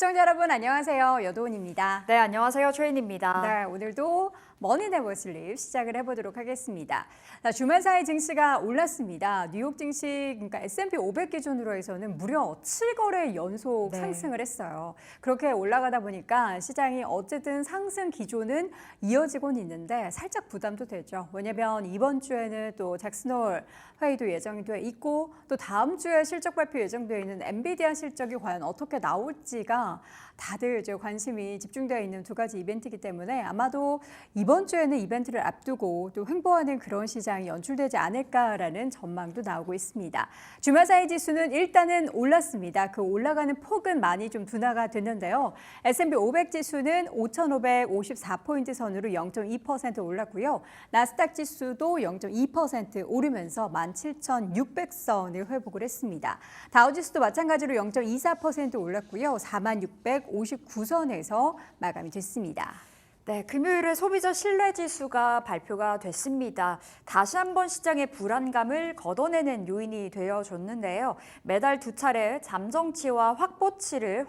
시청자 여러분 안녕하세요. 여도은입니다. 네, 안녕하세요. 최인입니다. 네, 오늘도 머니네버 슬립 시작을 해보도록 하겠습니다. 자, 주말 사이 증시가 올랐습니다. 뉴욕 증시, 그러니까 S&P 500 기준으로 해서는 무려 7거래 연속 상승을 했어요. 그렇게 올라가다 보니까 시장이 어쨌든 상승 기조는 이어지곤 있는데 살짝 부담도 되죠. 왜냐하면 이번 주에는 또 잭슨 홀 회의도 예정이 돼 있고 또 다음 주에 실적 발표 예정되어 있는 엔비디아 실적이 과연 어떻게 나올지가 다들 이제 관심이 집중되어 있는 두 가지 이벤트이기 때문에 아마도 이번 주에는 이벤트를 앞두고 또 횡보하는 그런 시장이 연출되지 않을까라는 전망도 나오고 있습니다. 주말 사이 지수는 일단은 올랐습니다. 그 올라가는 폭은 많이 좀 둔화가 됐는데요. S&P 500 지수는 5,554포인트 선으로 0.2% 올랐고요. 나스닥 지수도 0.2% 오르면서 17,600선을 회복을 했습니다. 다우지수도 마찬가지로 0.24% 올랐고요. 46,59선에서 마감이 됐습니다. 네, 금요일에 소비자 신뢰지수가 발표가 됐습니다. 다시 한번 시장의 불안감을 걷어내는 요인이 되어줬는데요. 매달 두 차례 잠정치와 확정치를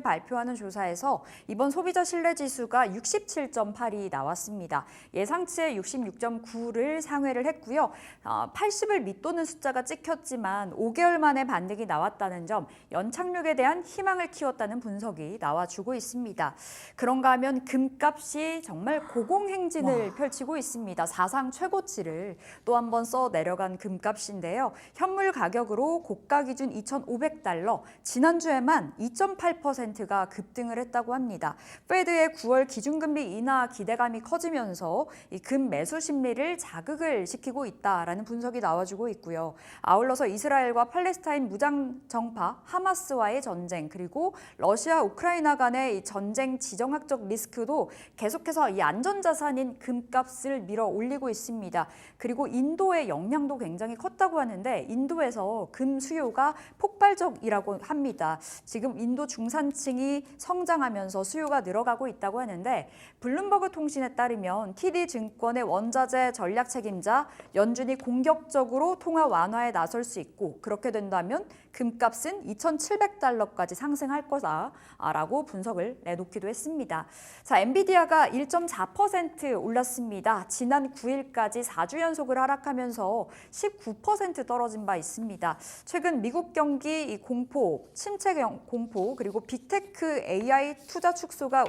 발표하는 조사에서 이번 소비자 신뢰지수가 67.8이 나왔습니다. 예상치의 66.9를 상회를 했고요. 80을 밑도는 숫자가 찍혔지만 5개월 만에 반등이 나왔다는 점, 연착륙에 대한 희망을 키웠다는 분석이 나와주고 있습니다. 그런가 하면 금값 이 정말 고공행진을 펼치고 있습니다. 사상 최고치를 또 한 번 써 내려간 금값인데요. 현물 가격으로 고가 기준 2,500달러, 지난주에만 2.8%가 급등을 했다고 합니다. 페드의 9월 기준금리 인하 기대감이 커지면서 이 금 매수 심리를 자극을 시키고 있다라는 분석이 나와주고 있고요. 아울러서 이스라엘과 팔레스타인 무장정파 하마스와의 전쟁, 그리고 러시아 우크라이나 간의 이 전쟁 지정학적 리스크도 계속해서 이 안전자산인 금값을 밀어 올리고 있습니다. 그리고 인도의 영향도 굉장히 컸다고 하는데 인도에서 금 수요가 폭발적이라고 합니다. 지금 인도 중산층이 성장하면서 수요가 늘어가고 있다고 하는데 블룸버그 통신에 따르면 TD증권의 원자재 전략 책임자 연준이 공격적으로 통화 완화에 나설 수 있고 그렇게 된다면 금값은 2,700달러까지 상승할 거다라고 분석을 내놓기도 했습니다. 자, 엔비디아가 1.4% 올랐습니다. 지난 9일까지 4주 연속을 하락하면서 19% 떨어진 바 있습니다. 최근 미국 경기 공포, 침체 공포, 그리고 빅테크 AI 투자 축소가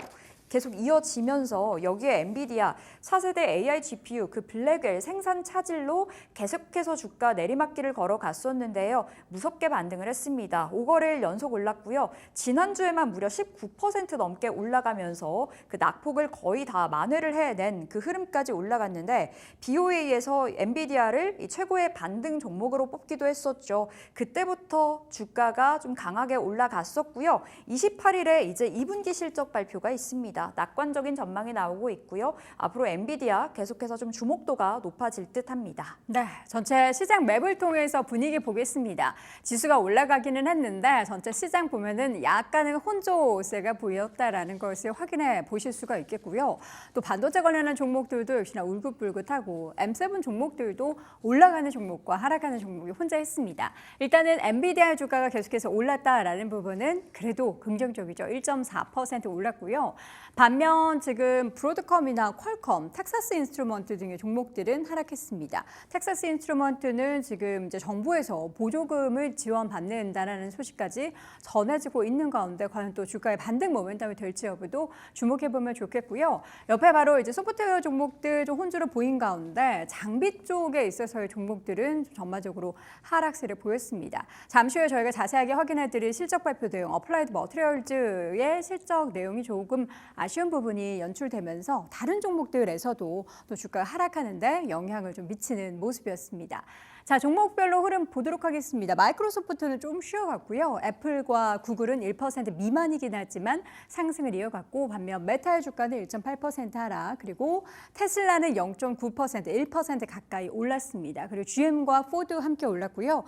계속 이어지면서 여기에 엔비디아 4세대 AI GPU 그 블랙웰 생산 차질로 계속해서 주가 내리막길을 걸어갔었는데요. 무섭게 반등을 했습니다. 5거래일 연속 올랐고요. 지난주에만 무려 19% 넘게 올라가면서 그 낙폭을 거의 다 만회를 해낸 그 흐름까지 올라갔는데 BOA에서 엔비디아를 이 최고의 반등 종목으로 뽑기도 했었죠. 그때부터 주가가 좀 강하게 올라갔었고요. 28일에 이제 2분기 실적 발표가 있습니다. 낙관적인 전망이 나오고 있고요. 앞으로 엔비디아 계속해서 좀 주목도가 높아질 듯합니다. 네, 전체 시장 맵을 통해서 분위기 보겠습니다. 지수가 올라가기는 했는데 전체 시장 보면은 약간의 혼조세가 보였다라는 것을 확인해 보실 수가 있겠고요. 또 반도체 관련한 종목들도 역시나 울긋불긋하고 M7 종목들도 올라가는 종목과 하락하는 종목이 혼자했습니다. 일단은 엔비디아 주가가 계속해서 올랐다라는 부분은 그래도 긍정적이죠. 1.4% 올랐고요. 반면 지금 브로드컴이나 퀄컴, 텍사스 인스트루먼트 등의 종목들은 하락했습니다. 텍사스 인스트루먼트는 지금 이제 정부에서 보조금을 지원받는다라는 소식까지 전해지고 있는 가운데 과연 또 주가의 반등 모멘텀이 될지 여부도 주목해 보면 좋겠고요. 옆에 바로 이제 소프트웨어 종목들 좀 혼주로 보인 가운데 장비 쪽에 있어서의 종목들은 전반적으로 하락세를 보였습니다. 잠시 후에 저희가 자세하게 확인해 드릴 실적 발표 내용, 어플라이드 머티리얼즈의 실적 내용이 조금 아쉬운 부분이 연출되면서 다른 종목들에서도 또 주가가 하락하는데 영향을 좀 미치는 모습이었습니다. 자, 종목별로 흐름 보도록 하겠습니다. 마이크로소프트는 좀 쉬어갔고요. 애플과 구글은 1% 미만이긴 하지만 상승을 이어갔고 반면 메타의 주가는 1.8% 하락, 그리고 테슬라는 0.9%, 1% 가까이 올랐습니다. 그리고 GM과 포드 함께 올랐고요.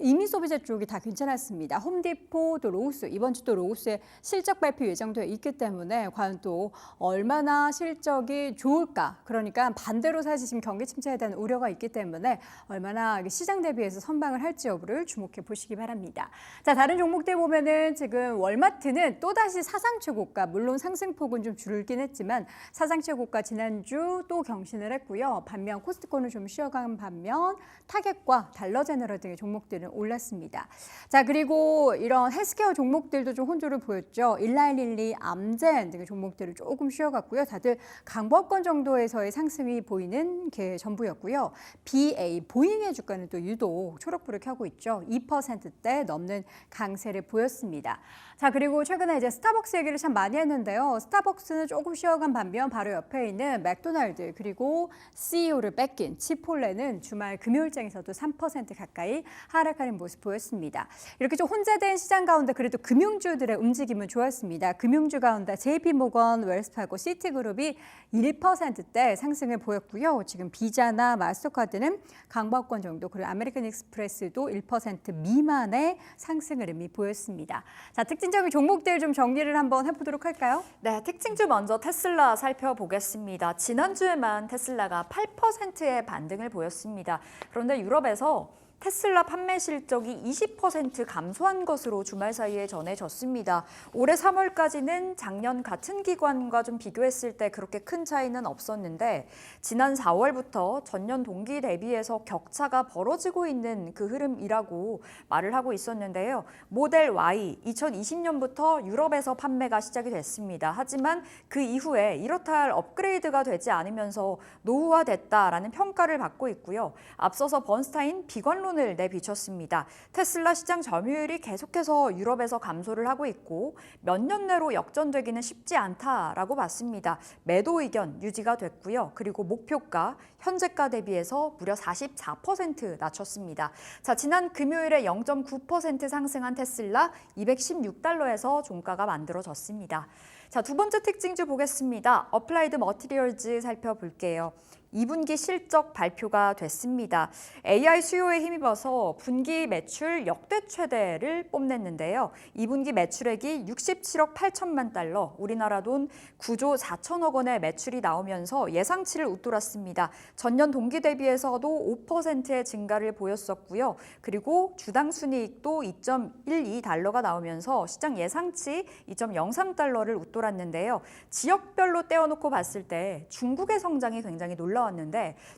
이미 소비자 쪽이 다 괜찮았습니다. 홈디포, 또 로우스, 이번 주 또 로우스의 실적 발표 예정되어 있기 때문에 과연 또 얼마나 실적이 좋을까? 그러니까 반대로 사실 지금 경기 침체에 대한 우려가 있기 때문에 얼마나 얼마나 시장 대비해서 선방을 할지 여부를 주목해 보시기 바랍니다. 자, 다른 종목들 보면은 지금 월마트는 또다시 사상 최고가, 물론 상승폭은 좀 줄긴 했지만 사상 최고가 지난주 또 경신을 했고요. 반면 코스트코는 좀 쉬어간 반면 타겟과 달러 제너럴 등의 종목들은 올랐습니다. 자, 그리고 이런 헬스케어 종목들도 좀 혼조를 보였죠. 일라일릴리, 암젠 등의 종목들을 조금 쉬어갔고요. 다들 강보합권 정도에서의 상승이 보이는 게 전부였고요. BA, 보잉의 주가는 또 유독 초록불을 켜고 있죠. 2%대 넘는 강세를 보였습니다. 자, 그리고 최근에 이제 스타벅스 얘기를 참 많이 했는데요. 스타벅스는 조금 쉬어간 반면 바로 옆에 있는 맥도날드 그리고 CEO를 뺏긴 치폴레는 주말 금요일장에서도 3% 가까이 하락하는 모습 보였습니다. 이렇게 좀 혼재된 시장 가운데 그래도 금융주들의 움직임은 좋았습니다. 금융주 가운데 JP모건, 웰스파고, 시티그룹이 1%대 상승을 보였고요. 지금 비자나 마스터카드는 강보합권 정도, 그리고 아메리칸 익스프레스도 1% 미만의 상승을 이미 보였습니다. 자, 특징적인 종목들 좀 정리를 한번 해보도록 할까요? 네, 특징주 먼저 테슬라 살펴보겠습니다. 지난주에만 테슬라가 8%의 반등을 보였습니다. 그런데 유럽에서 테슬라 판매 실적이 20% 감소한 것으로 주말 사이에 전해졌습니다. 올해 3월까지는 작년 같은 기간과 좀 비교했을 때 그렇게 큰 차이는 없었는데 지난 4월부터 전년 동기 대비해서 격차가 벌어지고 있는 그 흐름이라고 말을 하고 있었는데요. 모델 Y 2020년부터 유럽에서 판매가 시작이 됐습니다. 하지만 그 이후에 이렇다 할 업그레이드가 되지 않으면서 노후화됐다라는 평가를 받고 있고요. 앞서서 번스타인 비관론 을 내비쳤습니다. 테슬라 시장 점유율이 계속해서 유럽에서 감소를 하고 있고 몇 년 내로 역전되기는 쉽지 않다라고 봤습니다. 매도 의견 유지가 됐고요. 그리고 목표가 현재가 대비해서 무려 44% 낮췄습니다. 자, 지난 금요일에 0.9% 상승한 테슬라 216달러에서 종가가 만들어졌습니다. 자, 두 번째 특징주 보겠습니다. 어플라이드 머티리얼즈 살펴볼게요. 2분기 실적 발표가 됐습니다. AI 수요에 힘입어서 분기 매출 역대 최대를 뽐냈는데요. 2분기 매출액이 67억 8천만 달러, 우리나라 돈 9조 4천억 원의 매출이 나오면서 예상치를 웃돌았습니다. 전년 동기 대비해서도 5%의 증가를 보였었고요. 그리고 주당 순이익도 2.12달러가 나오면서 시장 예상치 2.03달러를 웃돌았는데요. 지역별로 떼어놓고 봤을 때 중국의 성장이 굉장히 놀라웠는데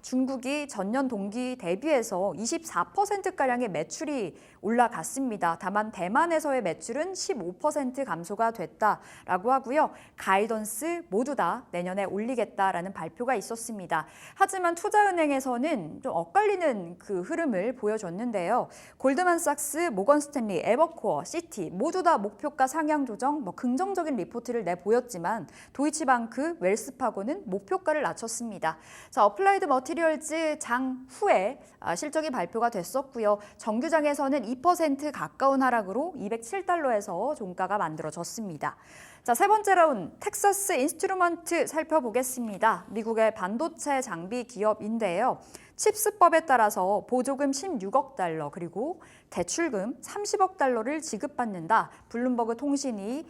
중국이 전년 동기 대비해서 24%가량의 매출이 올라갔습니다. 다만 대만에서의 매출은 15% 감소가 됐다라고 하고요. 가이던스 모두 다 내년에 올리겠다라는 발표가 있었습니다. 하지만 투자은행에서는 좀 엇갈리는 그 흐름을 보여줬는데요. 골드만삭스, 모건스탠리, 에버코어, 시티 모두 다 목표가 상향 조정, 긍정적인 리포트를 내보였지만 도이치방크, 웰스파고는 목표가를 낮췄습니다. 자, 어플라이드 머티리얼즈 장 후에 실적이 발표가 됐었고요. 정규장에서는 2% 가까운 하락으로 207달러에서 종가가 만들어졌습니다. 자, 세 번째 라운드 텍사스 인스트루먼트 살펴보겠습니다. 미국의 반도체 장비 기업인데요. 칩스법에 따라서 보조금 16억 달러 그리고 대출금 30억 달러를 지급받는다. 블룸버그 통신이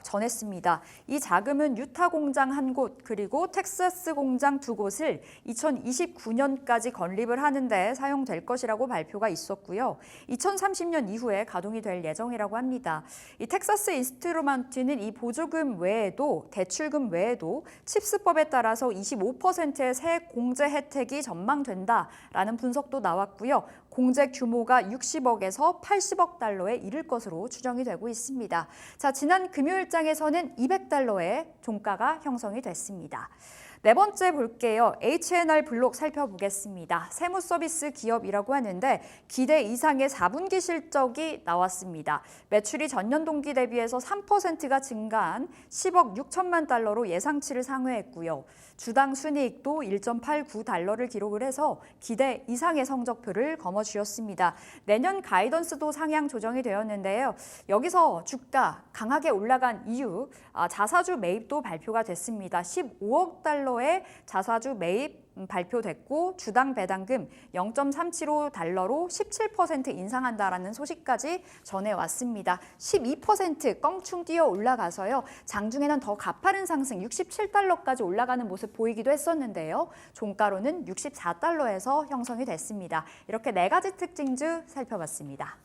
전했습니다. 이 자금은 유타 공장 한 곳 그리고 텍사스 공장 두 곳을 2029년까지 건립을 하는데 사용될 것이라고 발표가 있었고요. 2030년 이후에 가동이 될 예정이라고 합니다. 이 텍사스 인스트루먼트는 이 보조금 외에도 대출금 외에도 칩스법에 따라서 25%의 세액 공제 혜택이 전망된다라는 분석도 나왔고요. 공제 규모가 60억에서 80억 달러에 이를 것으로 추정이 되고 있습니다. 자, 지난 금요일장에서는 200달러의 종가가 형성이 됐습니다. 네 번째 볼게요. H&R 블록 살펴보겠습니다. 세무 서비스 기업이라고 하는데 기대 이상의 4분기 실적이 나왔습니다. 매출이 전년 동기 대비해서 3%가 증가한 10억 6천만 달러로 예상치를 상회했고요. 주당 순이익도 1.89달러를 기록을 해서 기대 이상의 성적표를 거머쥐었습니다. 내년 가이던스도 상향 조정이 되었는데요. 여기서 주가 강하게 올라간 이유, 자사주 매입도 발표가 됐습니다. 15억 달러의 자사주 매입 발표됐고 주당 배당금 0.375달러로 17% 인상한다라는 소식까지 전해왔습니다. 12% 껑충 뛰어 올라가서요. 장중에는 더 가파른 상승 67달러까지 올라가는 모습 보이기도 했었는데요. 종가로는 64달러에서 형성이 됐습니다. 이렇게 네 가지 특징주 살펴봤습니다.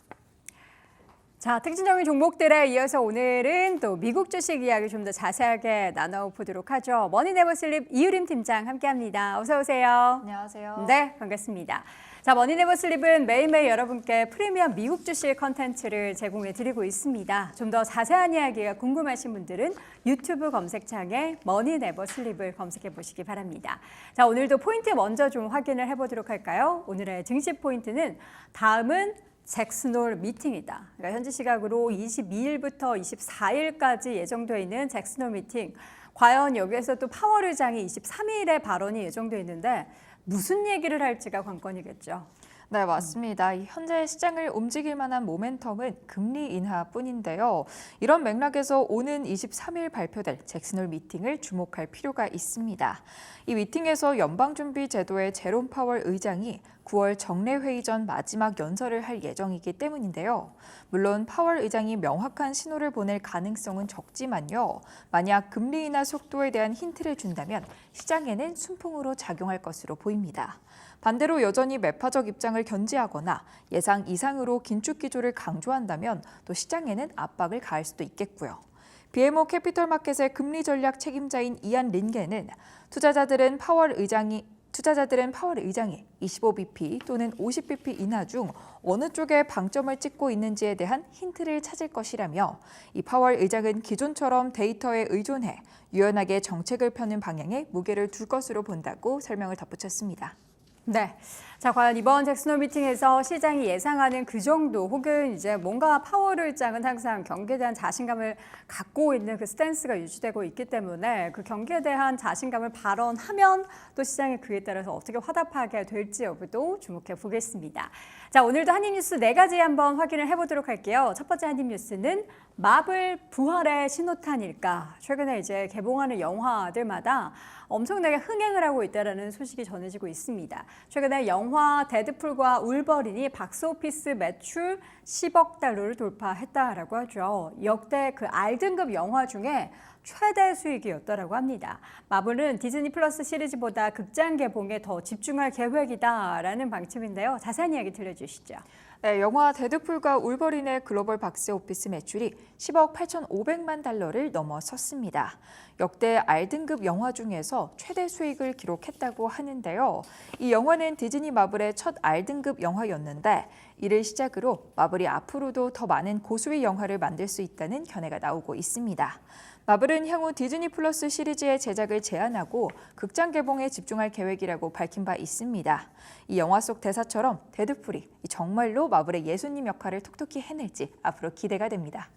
자, 특징적인 종목들에 이어서 오늘은 또 미국 주식 이야기 좀 더 자세하게 나눠보도록 하죠. 머니네버슬립 이유림 팀장 함께합니다. 어서 오세요. 안녕하세요. 네, 반갑습니다. 자, 머니네버슬립은 매일매일 여러분께 프리미엄 미국 주식 컨텐츠를 제공해 드리고 있습니다. 좀 더 자세한 이야기가 궁금하신 분들은 유튜브 검색창에 머니네버슬립을 검색해 보시기 바랍니다. 자, 오늘도 포인트 먼저 좀 확인을 해보도록 할까요? 오늘의 증시 포인트는 다음은 잭슨홀 미팅이다. 그러니까 현지 시각으로 22일부터 24일까지 예정되어 있는 잭슨홀 미팅. 과연 여기에서 또 파월 의장이 23일에 발언이 예정되어 있는데 무슨 얘기를 할지가 관건이겠죠. 네, 맞습니다. 현재 시장을 움직일 만한 모멘텀은 금리 인하뿐인데요. 이런 맥락에서 오는 23일 발표될 잭슨홀 미팅을 주목할 필요가 있습니다. 이 미팅에서 연방준비제도의 제롬 파월 의장이 9월 정례회의 전 마지막 연설을 할 예정이기 때문인데요. 물론 파월 의장이 명확한 신호를 보낼 가능성은 적지만요. 만약 금리 인하 속도에 대한 힌트를 준다면 시장에는 순풍으로 작용할 것으로 보입니다. 반대로 여전히 매파적 입장을 견지하거나 예상 이상으로 긴축 기조를 강조한다면 또 시장에는 압박을 가할 수도 있겠고요. BMO 캐피털 마켓의 금리 전략 책임자인 이안 린게는 투자자들은 파월 의장이 25bp 또는 50bp 인하 중 어느 쪽에 방점을 찍고 있는지에 대한 힌트를 찾을 것이라며 이 파월 의장은 기존처럼 데이터에 의존해 유연하게 정책을 펴는 방향에 무게를 둘 것으로 본다고 설명을 덧붙였습니다. 네. 자, 과연 이번 잭슨홀 미팅에서 시장이 예상하는 그 정도 혹은 이제 뭔가 파월 의장은 항상 경기에 대한 자신감을 갖고 있는 그 스탠스가 유지되고 있기 때문에 그 경기에 대한 자신감을 발언하면 또 시장이 그에 따라서 어떻게 화답하게 될지 여부도 주목해 보겠습니다. 자, 오늘도 한입뉴스 네 가지 한번 확인을 해보도록 할게요. 첫 번째 한입뉴스는 마블 부활의 신호탄일까? 최근에 이제 개봉하는 영화들마다 엄청나게 흥행을 하고 있다는 소식이 전해지고 있습니다. 최근에 영화 데드풀과 울버린이 박스오피스 매출 10억 달러를 돌파했다라고 하죠. 역대 그 R등급 영화 중에 최대 수익이었다라고 합니다. 마블은 디즈니 플러스 시리즈보다 극장 개봉에 더 집중할 계획이다라는 방침인데요. 자세한 이야기 들려주시죠. 네, 영화 데드풀과 울버린의 글로벌 박스오피스 매출이 10억 8,500만 달러를 넘어섰습니다. 역대 R등급 영화 중에서 최대 수익을 기록했다고 하는데요. 이 영화는 디즈니 마블의 첫 R등급 영화였는데 이를 시작으로 마블이 앞으로도 더 많은 고수익 영화를 만들 수 있다는 견해가 나오고 있습니다. 마블은 향후 디즈니 플러스 시리즈의 제작을 제한하고 극장 개봉에 집중할 계획이라고 밝힌 바 있습니다. 이 영화 속 대사처럼 데드풀이 정말로 마블의 예수님 역할을 톡톡히 해낼지 앞으로 기대가 됩니다.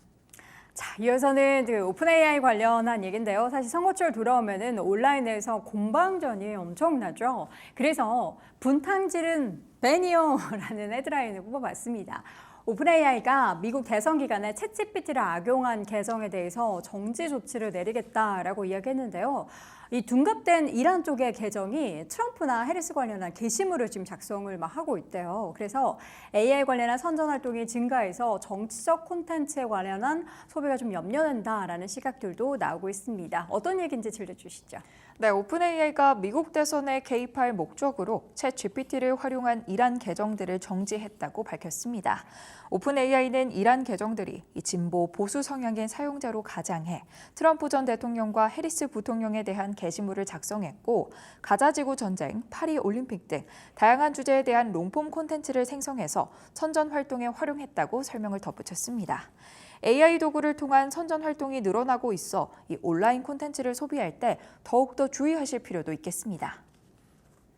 자, 이어서는 그 오픈 AI 관련한 얘기인데요. 사실 선거철 돌아오면은 온라인에서 공방전이 엄청나죠. 그래서 분탕질은 매니어라는 헤드라인을 뽑아봤습니다. 오픈AI가 미국 대선 기간에 챗GPT를 악용한 계정에 대해서 정지 조치를 내리겠다라고 이야기했는데요. 이 둔갑된 이란 쪽의 계정이 트럼프나 해리스 관련한 게시물을 지금 작성을 막 하고 있대요. 그래서 AI 관련한 선전 활동이 증가해서 정치적 콘텐츠에 관련한 소비가 좀 염려된다라는 시각들도 나오고 있습니다. 어떤 얘기인지 들려주시죠. 네, 오픈AI가 미국 대선에 개입할 목적으로 챗GPT를 활용한 이란 계정들을 정지했다고 밝혔습니다. 오픈AI는 이란 계정들이 진보 보수 성향의 사용자로 가장해 트럼프 전 대통령과 해리스 부통령에 대한 게시물을 작성했고 가자지구 전쟁, 파리 올림픽 등 다양한 주제에 대한 롱폼 콘텐츠를 생성해서 선전 활동에 활용했다고 설명을 덧붙였습니다. AI 도구를 통한 선전 활동이 늘어나고 있어 이 온라인 콘텐츠를 소비할 때 더욱더 주의하실 필요도 있겠습니다.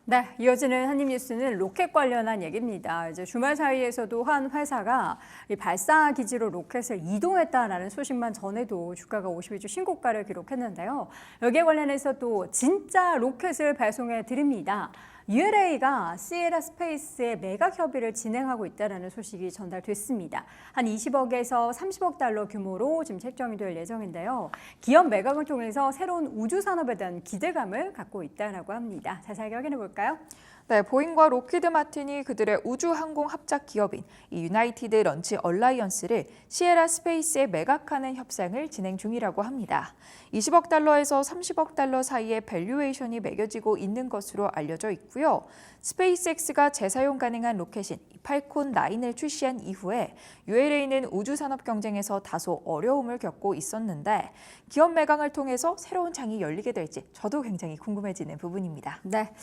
네, 이어지는 한입뉴스는 로켓 관련한 얘기입니다. 이제 주말 사이에서도 한 회사가 이 발사 기지로 로켓을 이동했다라는 소식만 전해도 주가가 52주 신고가를 기록했는데요. 여기에 관련해서 또 진짜 로켓을 발송해 드립니다. ULA가 시에라 스페이스의 매각 협의를 진행하고 있다는 소식이 전달됐습니다. 한 20억에서 30억 달러 규모로 지금 책정이 될 예정인데요. 기업 매각을 통해서 새로운 우주 산업에 대한 기대감을 갖고 있다고 합니다. 자세하게 확인해 볼까요? 네, 보잉과 록히드 마틴이 그들의 우주항공 합작 기업인 이 유나이티드 런치 얼라이언스를 시에라 스페이스에 매각하는 협상을 진행 중이라고 합니다. 20억 달러에서 30억 달러 사이의 밸류에이션이 매겨지고 있는 것으로 알려져 있고요. 스페이스X가 재사용 가능한 로켓인 팔콘 9을 출시한 이후에 ULA는 우주산업 경쟁에서 다소 어려움을 겪고 있었는데 기업 매각을 통해서 새로운 장이 열리게 될지 저도 굉장히 궁금해지는 부분입니다. 네.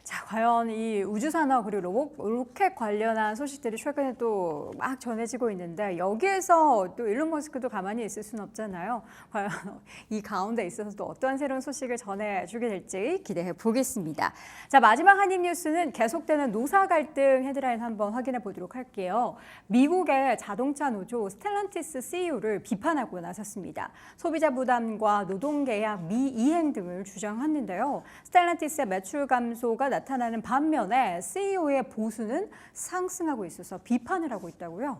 자, 과연 이 우주산업 그리고 로켓 관련한 소식들이 최근에 또 막 전해지고 있는데 여기에서 또 일론 머스크도 가만히 있을 수는 없잖아요. 과연 이 가운데 있어서 또 어떤 새로운 소식을 전해주게 될지 기대해 보겠습니다. 자, 마지막 한입 뉴스는 계속되는 노사 갈등 헤드라인 한번 확인해 보도록 할게요. 미국의 자동차 노조 스텔란티스 CEO를 비판하고 나섰습니다. 소비자 부담과 노동계약 미이행 등을 주장했는데요. 스텔란티스의 매출 감소가 나타나는 반면에 CEO의 보수는 상승하고 있어서 비판을 하고 있다고요?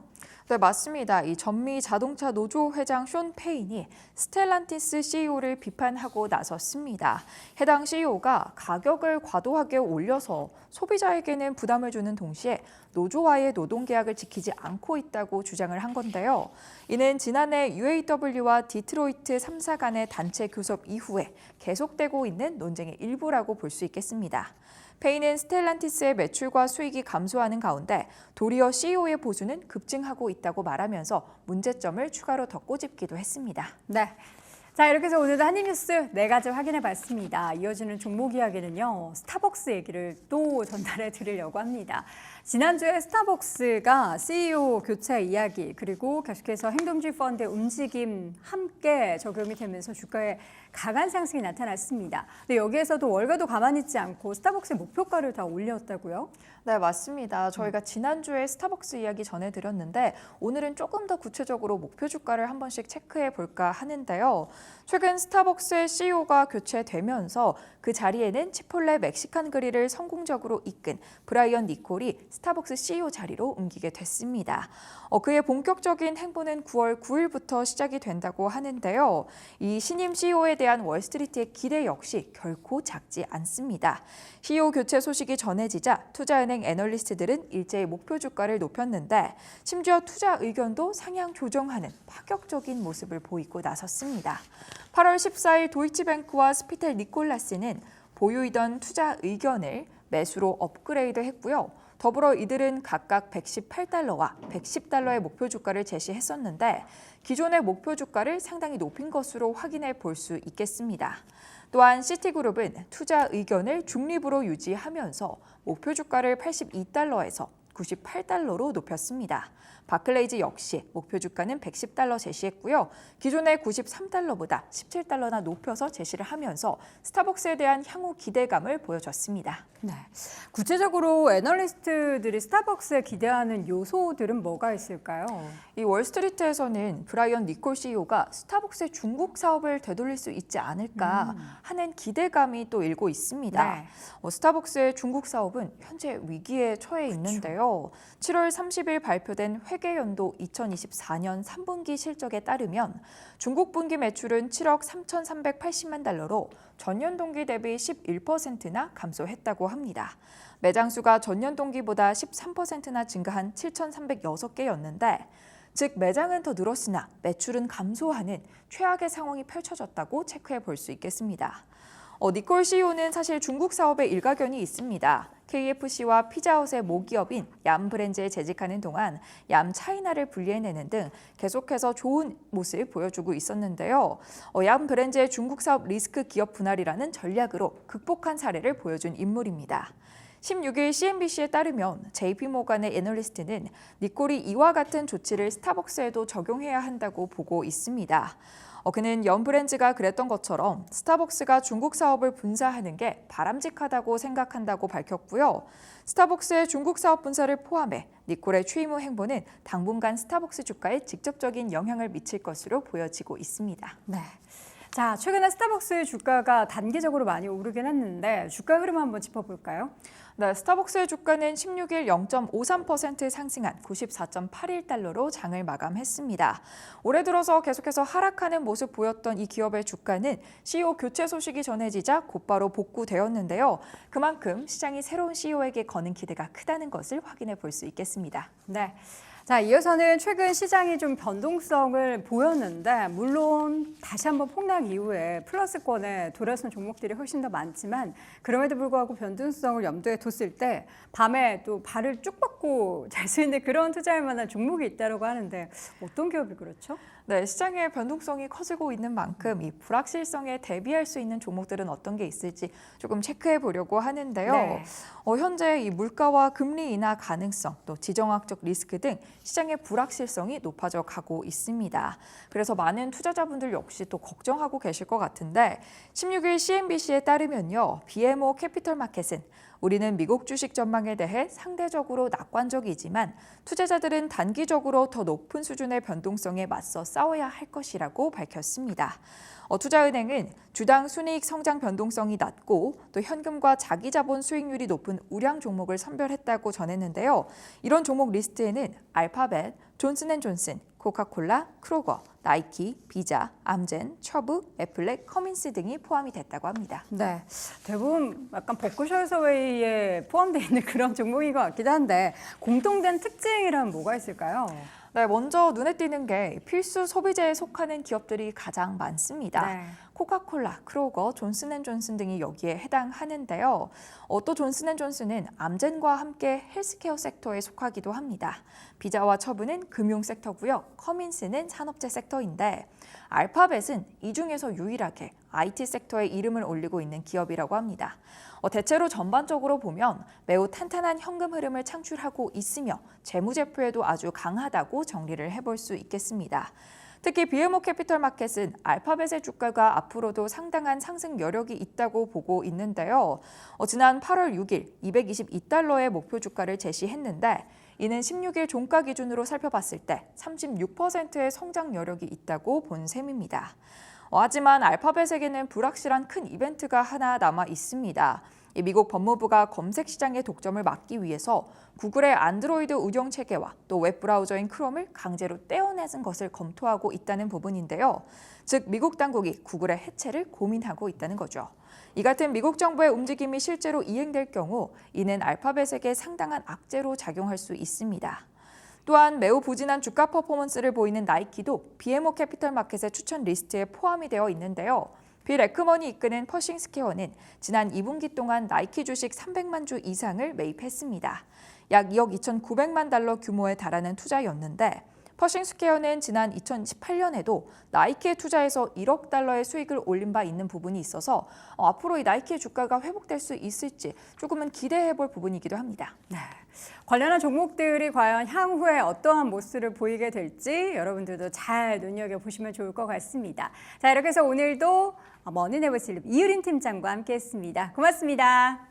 네, 맞습니다. 이 전미 자동차 노조 회장 숀 페인이 스텔란티스 CEO를 비판하고 나섰습니다. 해당 CEO가 가격을 과도하게 올려서 소비자에게는 부담을 주는 동시에 노조와의 노동계약을 지키지 않고 있다고 주장을 한 건데요. 이는 지난해 UAW와 디트로이트 3사 간의 단체 교섭 이후에 계속되고 있는 논쟁의 일부라고 볼 수 있겠습니다. 페인은 스텔란티스의 매출과 수익이 감소하는 가운데 도리어 CEO의 보수는 급증하고 있다고 말하면서 문제점을 추가로 더 꼬집기도 했습니다. 네. 자, 이렇게 해서 오늘도 한입뉴스 4가지 확인해 봤습니다. 이어지는 종목 이야기는요, 스타벅스 얘기를 또 전달해 드리려고 합니다. 지난주에 스타벅스가 CEO 교체 이야기 그리고 계속해서 행동주의 펀드의 움직임 함께 적용이 되면서 주가에 강한 상승이 나타났습니다. 근데 여기에서도 월가도 가만히 있지 않고 스타벅스의 목표가를 다 올렸다고요? 네, 맞습니다. 저희가 지난주에 스타벅스 이야기 전해드렸는데 오늘은 조금 더 구체적으로 목표 주가를 한 번씩 체크해 볼까 하는데요. 최근 스타벅스의 CEO가 교체되면서 그 자리에는 치폴레 멕시칸 그릴을 성공적으로 이끈 브라이언 니콜이 스타벅스 CEO 자리로 옮기게 됐습니다. 그의 본격적인 행보는 9월 9일부터 시작이 된다고 하는데요. 이 신임 CEO에 대한 월스트리트의 기대 역시 결코 작지 않습니다. CEO 교체 소식이 전해지자 투자은행 애널리스트들은 일제히 목표 주가를 높였는데 심지어 투자 의견도 상향 조정하는 파격적인 모습을 보이고 나섰습니다. 8월 14일 도이치뱅크와 스피텔 니콜라스는 보유이던 투자 의견을 매수로 업그레이드했고요. 더불어 이들은 각각 118달러와 110달러의 목표 주가를 제시했었는데 기존의 목표 주가를 상당히 높인 것으로 확인해 볼 수 있겠습니다. 또한 시티그룹은 투자 의견을 중립으로 유지하면서 목표 주가를 82달러에서 98달러로 높였습니다. 바클레이즈 역시 목표 주가는 110달러 제시했고요. 기존의 93달러보다 17달러나 높여서 제시를 하면서 스타벅스에 대한 향후 기대감을 보여줬습니다. 네. 구체적으로 애널리스트들이 스타벅스에 기대하는 요소들은 뭐가 있을까요? 이 월스트리트에서는 브라이언 니콜 CEO가 스타벅스의 중국 사업을 되돌릴 수 있지 않을까 하는 기대감이 또 일고 있습니다. 네. 스타벅스의 중국 사업은 현재 위기에 처해 있는데요. 7월 30일 발표된 회계연도 2024년 3분기 실적에 따르면 중국 분기 매출은 7억 3,380만 달러로 전년 동기 대비 11%나 감소했다고 합니다. 매장 수가 전년 동기보다 13%나 증가한 7,306개였는데 즉 매장은 더 늘었으나 매출은 감소하는 최악의 상황이 펼쳐졌다고 체크해 볼 수 있겠습니다. 니콜 CEO는 사실 중국 사업에 일가견이 있습니다. KFC와 피자헛의 모기업인 얌브랜즈에 재직하는 동안 얌차이나를 분리해내는 등 계속해서 좋은 모습 보여주고 있었는데요. 얌브랜즈의 중국 사업 리스크 기업 분할이라는 전략으로 극복한 사례를 보여준 인물입니다. 16일 CNBC에 따르면 JP모간의 애널리스트는 니콜이 이와 같은 조치를 스타벅스에도 적용해야 한다고 보고 있습니다. 그는 염브랜즈가 그랬던 것처럼 스타벅스가 중국 사업을 분사하는 게 바람직하다고 생각한다고 밝혔고요. 스타벅스의 중국 사업 분사를 포함해 니콜의 취임 후 행보는 당분간 스타벅스 주가에 직접적인 영향을 미칠 것으로 보여지고 있습니다. 네. 자, 최근에 스타벅스의 주가가 단기적으로 많이 오르긴 했는데 주가 흐름 한번 짚어볼까요? 네, 스타벅스의 주가는 16일 0.53% 상승한 94.81달러로 장을 마감했습니다. 올해 들어서 계속해서 하락하는 모습 보였던 이 기업의 주가는 CEO 교체 소식이 전해지자 곧바로 복구되었는데요. 그만큼 시장이 새로운 CEO에게 거는 기대가 크다는 것을 확인해 볼 수 있겠습니다. 네. 자, 이어서는 최근 시장이 좀 변동성을 보였는데 물론 다시 한번 폭락 이후에 플러스권에 돌아선 종목들이 훨씬 더 많지만 그럼에도 불구하고 변동성을 염두에 뒀을 때 밤에 또 발을 쭉 뻗고 잘 수 있는 그런 투자할 만한 종목이 있다고 하는데 어떤 기업이 그렇죠? 네, 시장의 변동성이 커지고 있는 만큼 이 불확실성에 대비할 수 있는 종목들은 어떤 게 있을지 조금 체크해 보려고 하는데요. 네. 현재 이 물가와 금리 인하 가능성, 또 지정학적 리스크 등 시장의 불확실성이 높아져 가고 있습니다. 그래서 많은 투자자분들 역시 또 걱정하고 계실 것 같은데 16일 CNBC에 따르면요. BMO 캐피털 마켓은 우리는 미국 주식 전망에 대해 상대적으로 낙관적이지만 투자자들은 단기적으로 더 높은 수준의 변동성에 맞서 싸워야 할 것이라고 밝혔습니다. 투자은행은 주당 순이익 성장 변동성이 낮고 또 현금과 자기자본 수익률이 높은 우량 종목을 선별했다고 전했는데요. 이런 종목 리스트에는 알파벳, 존슨앤존슨, 코카콜라, 크로거, 나이키, 비자, 암젠, 처브, 애플렉, 커민스 등이 포함이 됐다고 합니다. 네, 대부분 약간 버크셔서웨이에 포함되어 있는 그런 종목인 것 같기도 한데 공통된 특징이란 뭐가 있을까요? 네, 먼저 눈에 띄는 게 필수 소비재에 속하는 기업들이 가장 많습니다. 네. 코카콜라, 크로거, 존슨앤존슨 등이 여기에 해당하는데요. 또 존슨앤존슨은 암젠과 함께 헬스케어 섹터에 속하기도 합니다. 비자와 처브는 금융 섹터고요. 커민스는 산업재 섹터인데 알파벳은 이 중에서 유일하게 IT 섹터에 이름을 올리고 있는 기업이라고 합니다. 대체로 전반적으로 보면 매우 탄탄한 현금 흐름을 창출하고 있으며 재무제표에도 아주 강하다고 정리를 해볼 수 있겠습니다. 특히 BMO 캐피털 마켓은 알파벳의 주가가 앞으로도 상당한 상승 여력이 있다고 보고 있는데요. 지난 8월 6일 222달러의 목표 주가를 제시했는데 이는 16일 종가 기준으로 살펴봤을 때 36%의 성장 여력이 있다고 본 셈입니다. 하지만 알파벳에게는 불확실한 큰 이벤트가 하나 남아 있습니다. 미국 법무부가 검색 시장의 독점을 막기 위해서 구글의 안드로이드 운영 체계와 또 웹브라우저인 크롬을 강제로 떼어내는 것을 검토하고 있다는 부분인데요. 즉 미국 당국이 구글의 해체를 고민하고 있다는 거죠. 이 같은 미국 정부의 움직임이 실제로 이행될 경우 이는 알파벳에게 상당한 악재로 작용할 수 있습니다. 또한 매우 부진한 주가 퍼포먼스를 보이는 나이키도 BMO 캐피털 마켓의 추천 리스트에 포함이 되어 있는데요. 빌 에크먼이 이끄는 퍼싱 스퀘어는 지난 2분기 동안 나이키 주식 300만 주 이상을 매입했습니다. 약 2억 2,900만 달러 규모에 달하는 투자였는데 퍼싱 스퀘어는 지난 2018년에도 나이키에 투자해서 1억 달러의 수익을 올린 바 있는 부분이 있어서 앞으로 이 나이키의 주가가 회복될 수 있을지 조금은 기대해 볼 부분이기도 합니다. 네. 관련한 종목들이 과연 향후에 어떠한 모습을 보이게 될지 여러분들도 잘 눈여겨보시면 좋을 것 같습니다. 자, 이렇게 해서 오늘도 머니네버 슬립 이유린 팀장과 함께했습니다. 고맙습니다.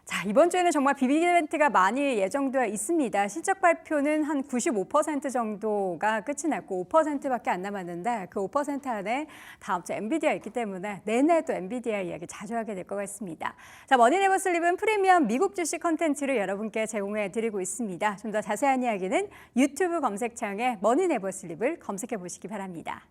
자, 이번 주에는 정말 비빅 이벤트가 많이 예정되어 있습니다. 실적 발표는 한 95% 정도가 끝이 났고 5%밖에 안 남았는데 그 5% 안에 다음 주 엔비디아 있기 때문에 내내 또 엔비디아 이야기 자주 하게 될 것 같습니다. 자, 머니네버 슬립은 프리미엄 미국 주식 컨텐츠를 여러분께 제공해 드리고 있습니다. 좀 더 자세한 이야기는 유튜브 검색창에 머니네버 슬립을 검색해 보시기 바랍니다.